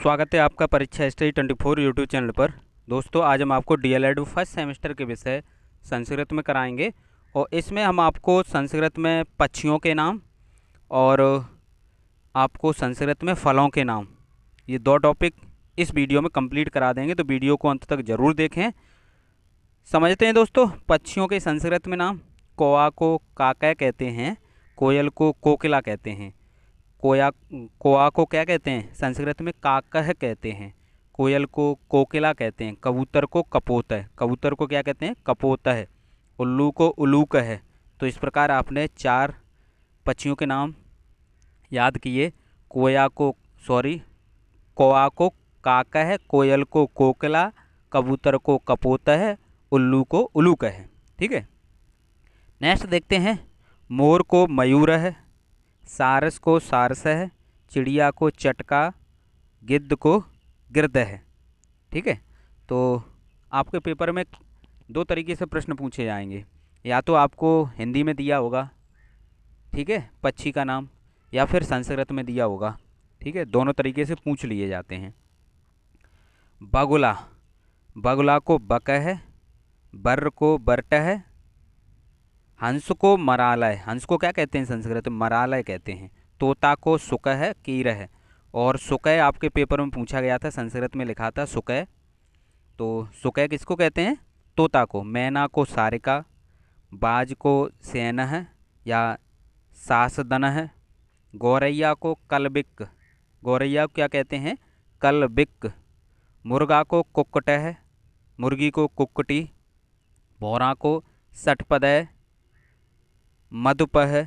स्वागत है आपका परीक्षा स्टडी 24 यूट्यूब चैनल पर। दोस्तों, आज हम आपको डीएलएड फर्स्ट सेमेस्टर के विषय संस्कृत में कराएंगे और इसमें हम आपको संस्कृत में पक्षियों के नाम और आपको संस्कृत में फलों के नाम, ये दो टॉपिक इस वीडियो में कंप्लीट करा देंगे, तो वीडियो को अंत तक ज़रूर देखें। समझते हैं दोस्तों, पक्षियों के संस्कृत में नाम। कौआ को काका कहते हैं, कोयल को कोकिला कहते हैं। कौआ को क्या कहते हैं संस्कृत में? काकह कहते हैं। कोयल को कोकिला कहते हैं। कबूतर को कपोतः, कबूतर को क्या कहते हैं? कपोतः। उल्लू को उलूकह। तो इस प्रकार आपने 4 पक्षियों के नाम याद किए। कौआ को काकह, कोयल को कोकिला, कबूतर को कपोतः, उल्लू को उलूकह। ठीक है, नेक्स्ट देखते हैं। मोर को मयूरः, सारस को सारसः, चिड़िया को चटका, गिद्ध को गिरदह। ठीक है, तो आपके पेपर में 2 तरीके से प्रश्न पूछे जाएंगे। या तो आपको हिंदी में दिया होगा, ठीक है, पक्षी का नाम, या फिर संस्कृत में दिया होगा। ठीक है, दोनों तरीके से पूछ लिए जाते हैं। बगुला, बगुला को बकह, बर्र को बरटह, हंस को मरालय, हंस को क्या कहते हैं संस्कृत में? मरालय कहते हैं। तोता को सुकह, कीरह। और सुकह आपके पेपर में पूछा गया था, संस्कृत में लिखा था सुकह। तो सुकह किसको कहते हैं? तोता को। मैना को सारिका, बाज को सैनह या सासदनह, गौरैया को कलबिक, गौरैया को क्या कहते हैं? कलबिक। मुर्गा को कुक्कटह, मुर्गी को कुक्कटी। भौरा को सटपदय, मधुपह,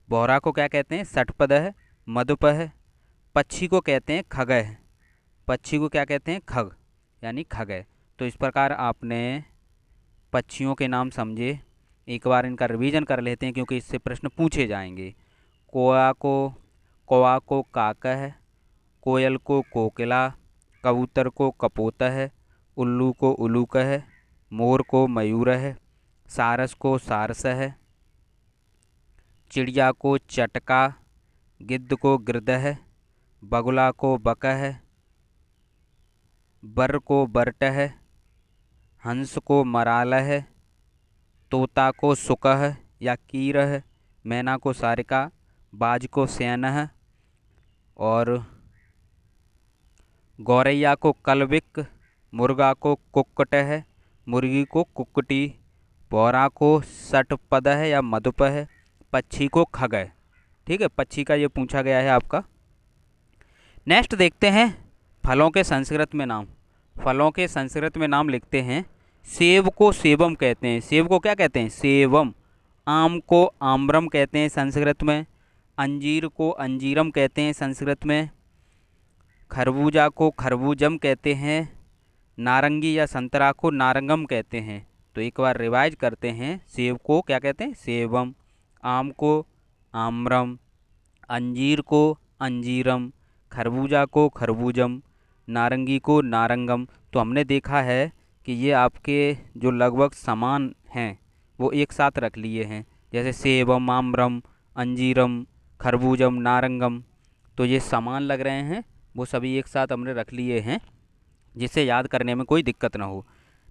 भौरा को क्या कहते हैं? सटपदह, मधुपह। पक्षी को कहते हैं खगह, पक्षी को क्या कहते हैं? खग, यानी खगह। तो इस प्रकार आपने पक्षियों के नाम समझे। एक बार इनका रिवीजन कर लेते हैं क्योंकि इससे प्रश्न पूछे जाएंगे। कौआ को काकह, कोयल को कोकिला, कबूतर को कपोतः, उल्लू को उलूकह, मोर को मयूरः, सारस को सारसः, चिड़िया को चटका, गिद्ध को गिरदह, बगुला को बकह, बर्र को बरटह, हंस को मरालह, तोता को सुकह या कीरह, मैना को सारिका, बाज को सैनह, और गौरैया को कलबिक, मुर्गा को कुक्कटह, मुर्गी को कुक्कटी, भौरा को सटपदह या मधुपह, पक्षी को खगह। ठीक है, पक्षी का ये पूछा गया है आपका। नेक्स्ट देखते हैं फलों के संस्कृत में नाम। फलों के संस्कृत में नाम लिखते हैं। सेब को सेबम कहते हैं, सेब को क्या कहते हैं? सेवम। आम को आम्रम कहते हैं संस्कृत में। अंजीर को अंजीरम कहते हैं संस्कृत में। खरबूजा को खरबूजम कहते हैं। नारंगी या संतरा को नारंगम कहते हैं। तो एक बार रिवाइज करते हैं। सेब को क्या कहते हैं? सेवम। आम को आम्रम, अंजीर को अंजीरम, खरबूजा को खरबूजम, नारंगी को नारंगम। तो हमने देखा है कि ये आपके जो लगभग समान हैं वो एक साथ रख लिए हैं, जैसे सेवम, आम्रम, अंजीरम, खरबूजम, नारंगम। तो ये समान लग रहे हैं, वो सभी एक साथ हमने रख लिए हैं जिससे याद करने में कोई दिक्कत ना हो।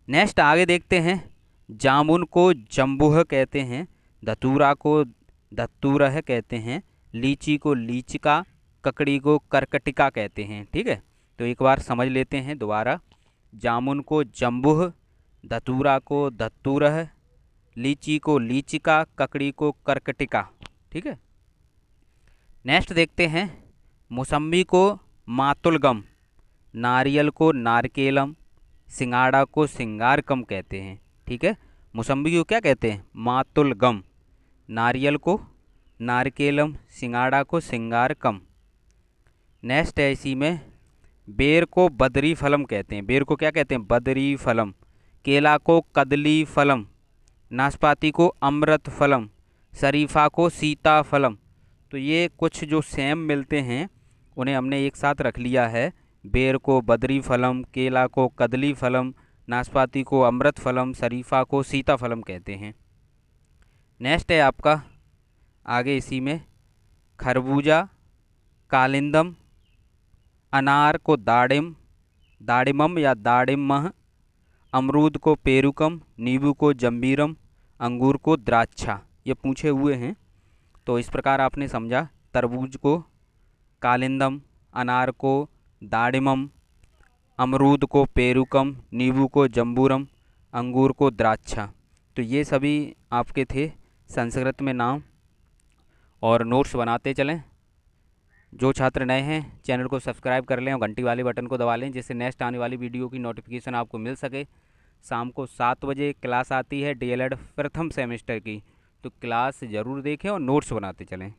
नेक्स्ट आगे देखते हैं। जामुन को जम्बुह कहते हैं, धतूरा को धतूरह कहते हैं, लीची को लीचिका, ककड़ी को करकटिका कहते हैं। ठीक है, तो एक बार समझ लेते हैं दोबारा। जामुन को जम्बुह, धतूरा को धतूरह, लीची को लीचिका, ककड़ी को करकटिका। ठीक है, नेक्स्ट देखते हैं। मौसम्बी को मातुलगम, नारियल को नारकेलम, सिंगाड़ा को सिंगारकम कहते हैं। ठीक है, मौसम्बी को क्या कहते हैं? मातुलगम। नारियल को नारकेलम, सिंगाड़ा को सिंगारकम। नेक्स्ट है इसी में। बेर को बदरी फलम कहते हैं, बेर को क्या कहते हैं? बदरी फलम। केला को कदली फलम, नाशपाती को अमृत फलम, शरीफा को सीता फलम। तो ये कुछ जो सेम मिलते हैं उन्हें हमने एक साथ रख लिया है। बेर को बदरी फलम, केला को कदली फलम, नाशपाती को अमृत फलम, शरीफा को सीता फलम कहते हैं। नेक्स्ट है आपका आगे इसी में। खरबूजा, कालिंदम, अनार को दाड़िम, दाड़िमम या दाड़िमह। अमरूद को पेरुकम, नींबू को जम्बीरम, अंगूर को द्राक्षा। ये पूछे हुए हैं। तो इस प्रकार आपने समझा। तरबूज को कालिंदम, अनार को दाड़िमम, अमरूद को पेरुकम, नींबू को जम्बूरम, अंगूर को द्राक्षा। तो ये सभी आपके थे संस्कृत में नाम। और नोट्स बनाते चलें। जो छात्र नए हैं चैनल को सब्सक्राइब कर लें और घंटी वाले बटन को दबा लें, जिससे नेक्स्ट आने वाली वीडियो की नोटिफिकेशन आपको मिल सके। शाम को 7 बजे क्लास आती है डीएलएड प्रथम सेमेस्टर की, तो क्लास ज़रूर देखें और नोट्स बनाते चलें।